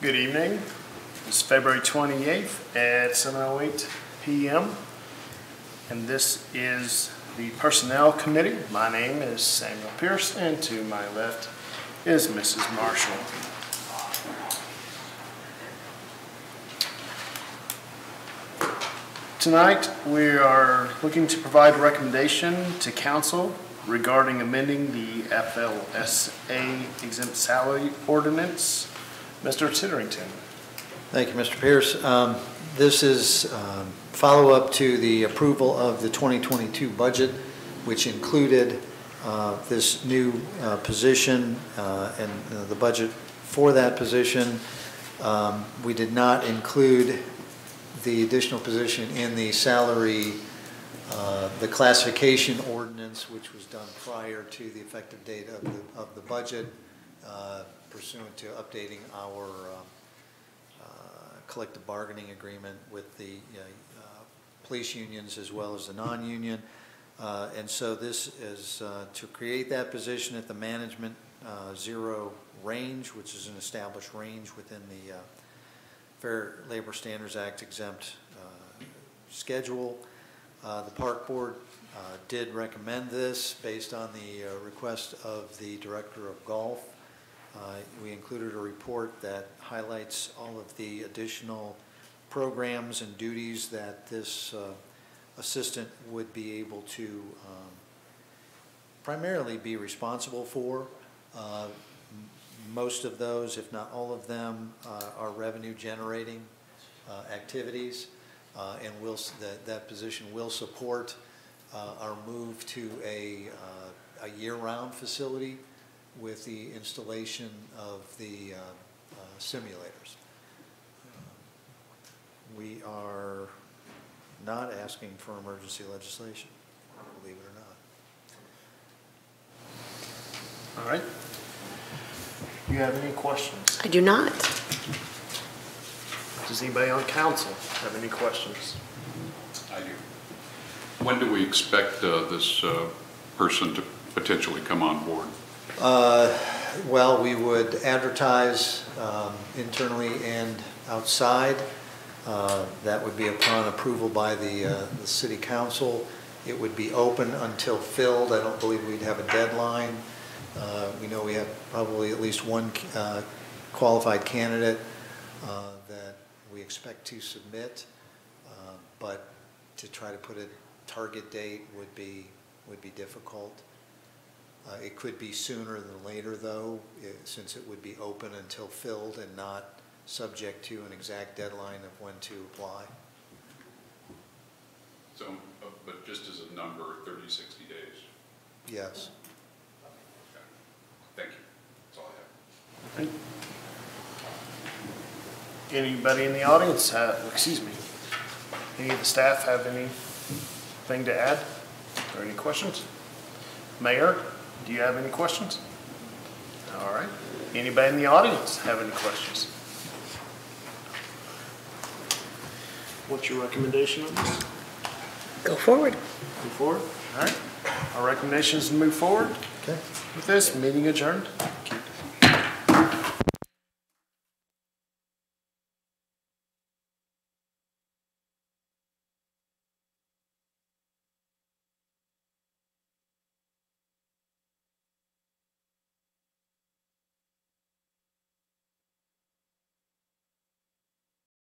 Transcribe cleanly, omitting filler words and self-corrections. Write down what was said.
Good evening. It's February 28th at 7:08 p.m. and this is the Personnel Committee. My name is Samuel Pierce, and to my left is Mrs. Marshall. Tonight we are looking to provide a recommendation to Council regarding amending the FLSA exempt salary ordinance. Mr. Titterington. Thank you, Mr. Pierce. This is follow-up to the approval of the 2022 budget, which included this new position and the budget for that position. We did not include the additional position in the salary, the classification ordinance, which was done prior to the effective date of the budget, pursuant to updating our collective bargaining agreement with the police unions as well as the non-union. And so this is to create that position at the management zero range, which is an established range within the Fair Labor Standards Act exempt schedule. The Park Board did recommend this based on the request of the Director of Golf. We included a report that highlights all of the additional programs and duties that this assistant would be able to primarily be responsible for. Most of those, if not all of them, are revenue generating activities, and that position will support our move to a year-round facility with the installation of the simulators. We are not asking for emergency legislation, believe it or not. All right. Do you have any questions? I do not. Does anybody on council have any questions? I do. When do we expect this person to potentially come on board? Well, we would advertise internally and outside. That would be upon approval by the City Council. It would be open until filled. I don't believe we'd have a deadline. We know we have probably at least one qualified candidate that we expect to submit, but to try to put a target date would be difficult. It could be sooner than later, though, since it would be open until filled and not subject to an exact deadline of when to apply. So, but just as a number, 30, 60 days? Yes. Okay. Thank you. That's all I have. Okay. Anybody in the audience any of the staff have anything to add or any questions? Mayor, do you have any questions? All right. Anybody in the audience have any questions? What's your recommendation on this? Go forward. Move forward. All right. Our recommendation is to move forward. Okay. With this, meeting adjourned.